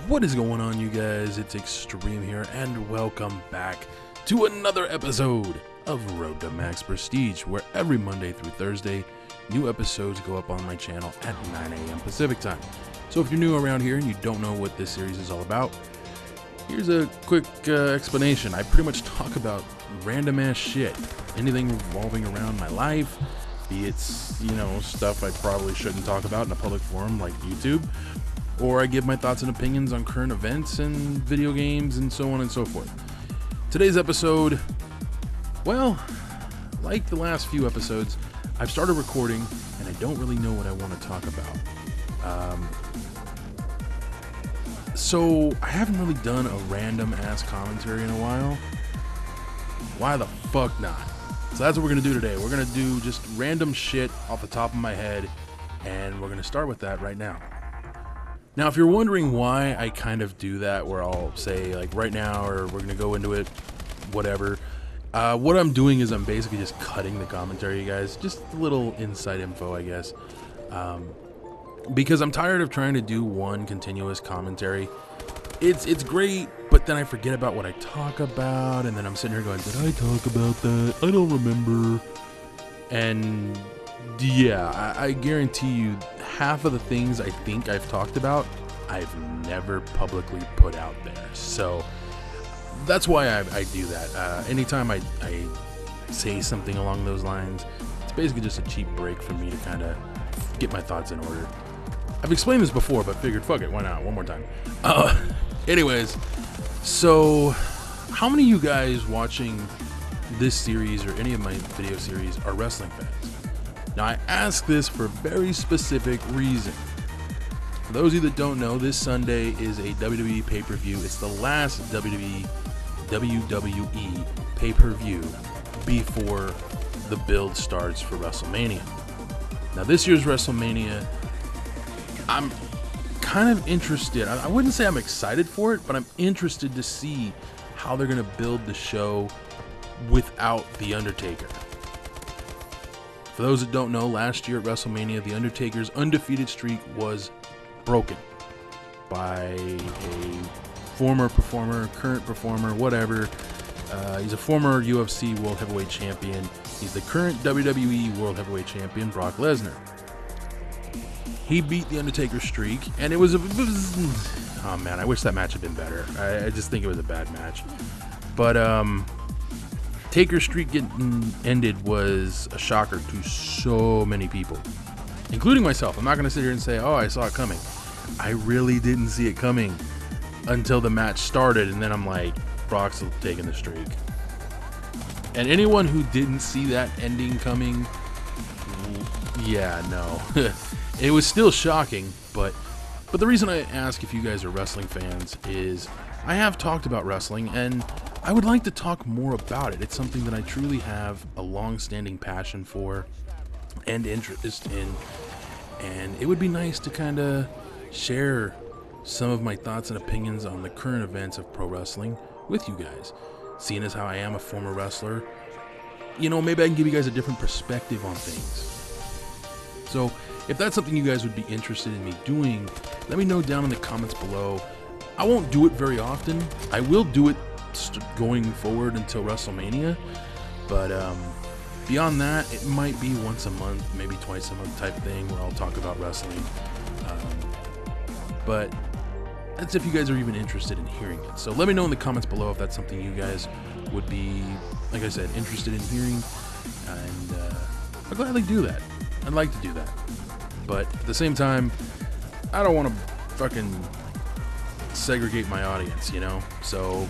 What is going on, you guys? It's Extreme here, and welcome back to another episode of Road to Max Prestige, where every Monday through Thursday, new episodes go up on my channel at 9 a.m. Pacific time. So if you're new around here and you don't know what this series is all about, here's a quick explanation. I pretty much talk about random ass shit, anything revolving around my life, be it, stuff I probably shouldn't talk about in a public forum like YouTube, or I give my thoughts and opinions on current events and video games and so on and so forth. Today's episode, well, like the last few episodes, I've started recording and I don't really know what I want to talk about. So I haven't really done a random ass commentary in a while. Why the fuck not? So that's what we're gonna do today. We're gonna do just random shit off the top of my head, and we're gonna start with that right now. Now, if you're wondering why I kind of do that, where I'll say like right now, or we're gonna go into it, whatever. What I'm doing is I'm basically just cutting the commentary, you guys. Just a little inside info, I guess. Because I'm tired of trying to do one continuous commentary. It's great, but then I forget about what I talk about, and then I'm sitting here going, did I talk about that? I don't remember. And yeah, I guarantee you half of the things I think I've talked about, I've never publicly put out there. So that's why I do that. Anytime I say something along those lines, it's basically just a cheap break for me to kind of get my thoughts in order. I've explained this before, but figured, fuck it, why not? One more time. Anyways, so how many of you guys watching this series or any of my video series are wrestling fans? Now, I ask this for a very specific reason. For those of you that don't know, this Sunday is a WWE pay-per-view. It's the last WWE pay-per-view before the build starts for WrestleMania. Now, this year's WrestleMania, I'm kind of interested. I wouldn't say I'm excited for it, but I'm interested to see how they're going to build the show without The Undertaker. For those that don't know, last year at WrestleMania, The Undertaker's undefeated streak was broken by a former performer, current performer, whatever. He's a former UFC World Heavyweight Champion. He's the current WWE World Heavyweight Champion, Brock Lesnar. He beat The Undertaker's streak, and it was oh man, I wish that match had been better. I just think it was a bad match. But Taker's streak getting ended was a shocker to so many people, including myself. I'm not going to sit here and say, oh, I saw it coming. I really didn't see it coming until the match started, and then I'm like, Brock's taking the streak. And anyone who didn't see that ending coming, yeah, no. It was still shocking, but the reason I ask if you guys are wrestling fans is I have talked about wrestling, and I would like to talk more about it. It's something that I truly have a long-standing passion for and interest in, and it would be nice to kind of share some of my thoughts and opinions on the current events of pro wrestling with you guys. Seeing as how I am a former wrestler, maybe I can give you guys a different perspective on things. So if that's something you guys would be interested in me doing, let me know down in the comments below. I won't do it very often. I will do it going forward until WrestleMania, but beyond that, it might be once a month, maybe twice a month type thing where I'll talk about wrestling. But that's if you guys are even interested in hearing it. So let me know in the comments below if that's something you guys would be, like I said, interested in hearing, and I'll gladly do that. I'd like to do that, but at the same time, I don't want to fucking segregate my audience, so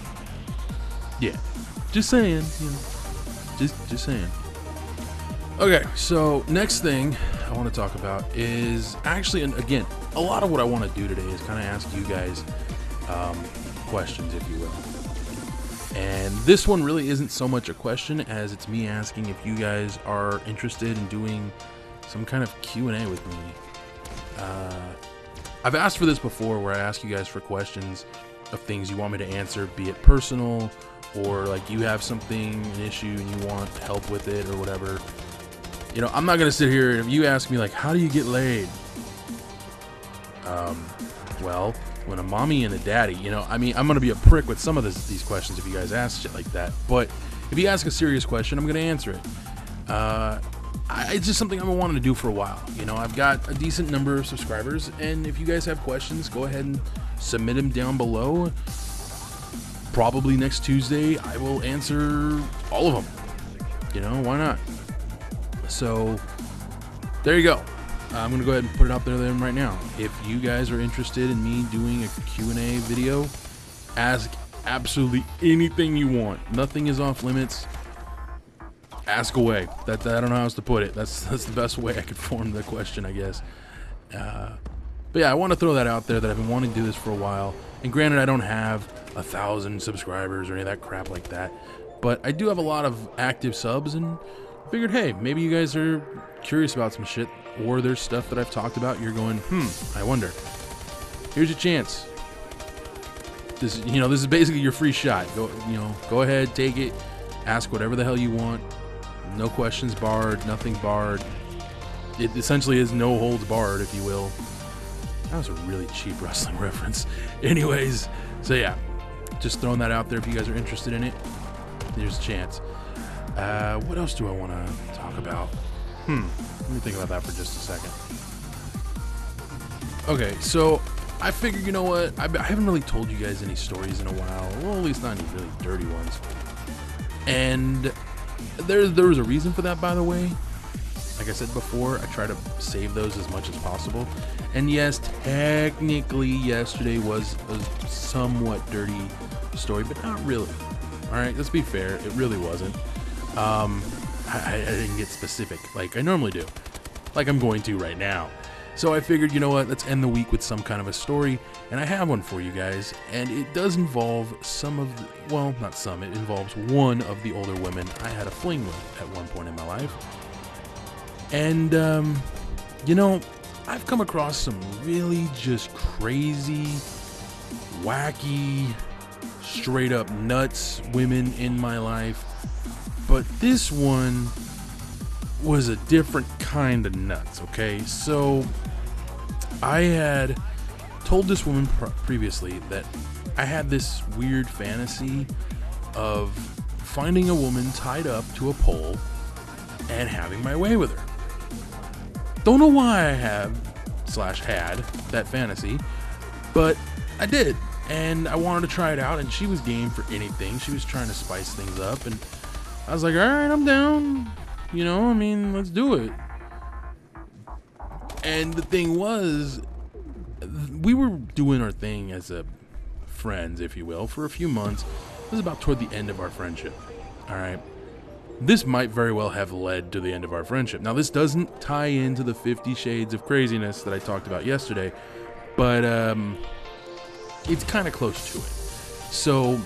yeah, just saying, just saying. Okay, so next thing I want to talk about is actually, and again, a lot of what I want to do today is kind of ask you guys questions, if you will. And this one really isn't so much a question as it's me asking if you guys are interested in doing some kind of Q&A with me. I've asked for this before, where I ask you guys for questions of things you want me to answer, be it personal, or like you have something, an issue, and you want help with it or whatever. I'm not going to sit here, if you ask me like, how do you get laid? Well, when a mommy and a daddy, you know, I mean, I'm gonna be a prick with some of these questions if you guys ask shit like that, but if you ask a serious question, I'm gonna answer it. It's just something I've been wanting to do for a while. You know, I've got a decent number of subscribers, and if you guys have questions, go ahead and submit them down below. Probably next Tuesday, I will answer all of them. You know, why not? So, there you go. I'm going to go ahead and put it out there then right now. If you guys are interested in me doing a Q&A video, ask absolutely anything you want. Nothing is off limits. Ask away. I don't know how else to put it. That's the best way I could form the question, I guess. But yeah, I want to throw that out there that I've been wanting to do this for a while. And granted, I don't have 1,000 subscribers or any of that crap like that. But I do have a lot of active subs, and I figured, hey, maybe you guys are curious about some shit, or there's stuff that I've talked about, you're going, I wonder. Here's your chance. This is basically your free shot. Go ahead, take it, ask whatever the hell you want. No questions barred, nothing barred. It essentially is no holds barred, if you will. That was a really cheap wrestling reference. Anyways, so yeah, just throwing that out there if you guys are interested in it. There's a chance. What else do I want to talk about? Let me think about that for just a second. Okay, so I figured, you know what? I haven't really told you guys any stories in a while. Well, at least not any really dirty ones. And there was a reason for that, by the way. Like I said before, I try to save those as much as possible. And yes, technically yesterday was a somewhat dirty story, but not really. All right, let's be fair. It really wasn't. I didn't get specific like I normally do, like I'm going to right now. So I figured, you know what, let's end the week with some kind of a story, and I have one for you guys, and it does involve it involves one of the older women I had a fling with at one point in my life. And, you know, I've come across some really just crazy, wacky, straight up nuts women in my life. But this one was a different kind of nuts, okay? So I had told this woman previously that I had this weird fantasy of finding a woman tied up to a pole and having my way with her. Don't know why I had that fantasy, but I did. And I wanted to try it out, and she was game for anything. She was trying to spice things up, and I was like, all right, I'm down. You know, I mean, let's do it. And the thing was, we were doing our thing as friends, if you will, for a few months. It was about toward the end of our friendship. All right. This might very well have led to the end of our friendship. Now, this doesn't tie into the 50 Shades of Craziness that I talked about yesterday, but it's kind of close to it. So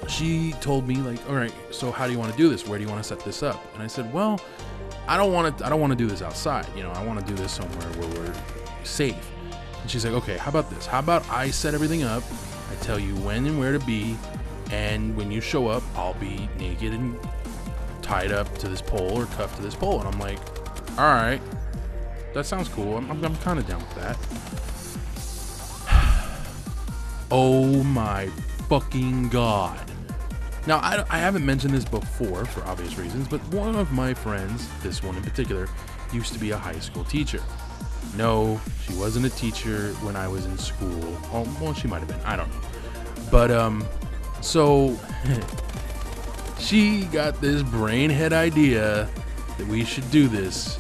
she told me, like, all right, so how do you want to do this? Where do you want to set this up? And I said, well, I don't want to do this outside. You know, I want to do this somewhere where we're safe. And she's like, okay, how about this? How about I set everything up? I tell you when and where to be, and when you show up, I'll be naked and tied up to this pole or cuffed to this pole. And I'm like, all right, that sounds cool. I'm kind of down with that. Oh my fucking God. Now, I haven't mentioned this before for obvious reasons, but one of my friends, this one in particular, used to be a high school teacher. No, she wasn't a teacher when I was in school. Oh, well, she might have been. I don't know. But, so she got this brainhead idea that we should do this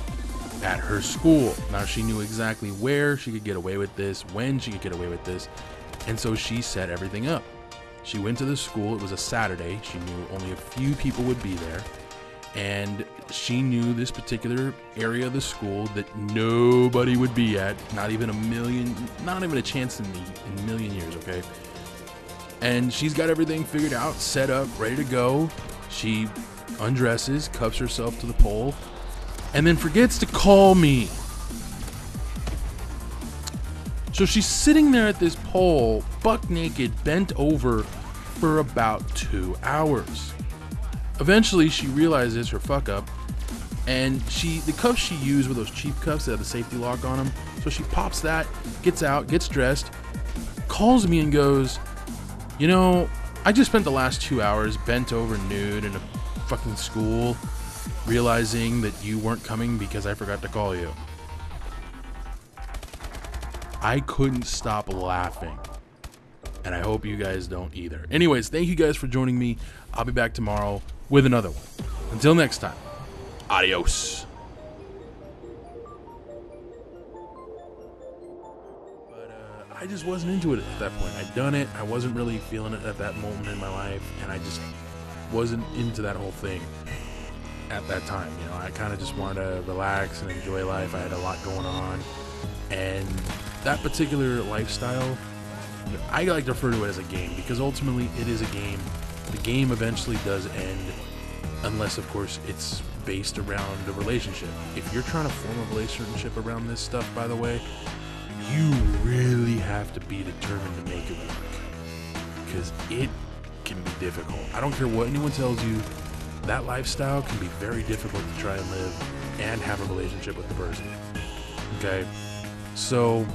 at her school. Now, she knew exactly where she could get away with this, when she could get away with this, and so she set everything up. She went to the school. It was a Saturday. She knew only a few people would be there. And she knew this particular area of the school that nobody would be at. Not even a chance in a million years, okay? And she's got everything figured out, set up, ready to go. She undresses, cuffs herself to the pole, and then forgets to call me. So she's sitting there at this pole, buck naked, bent over for about 2 hours. Eventually, she realizes her fuck up, and the cuffs she used were those cheap cuffs that have the safety lock on them. So she pops that, gets out, gets dressed, calls me and goes, you know, I just spent the last 2 hours bent over nude in a fucking school, realizing that you weren't coming because I forgot to call you. I couldn't stop laughing. And I hope you guys don't either. Anyways, thank you guys for joining me. I'll be back tomorrow with another one. Until next time, adios. I just wasn't into it at that point. I'd done it. I wasn't really feeling it at that moment in my life, and I just wasn't into that whole thing at that time. You know, I kind of just wanted to relax and enjoy life. I had a lot going on, and that particular lifestyle, I like to refer to it as a game, because ultimately it is a game. The game eventually does end, unless, of course, it's based around a relationship. If you're trying to form a relationship around this stuff, by the way, you really have to be determined to make it work, because it can be difficult. I don't care what anyone tells you, that lifestyle can be very difficult to try and live and have a relationship with the person. Okay, so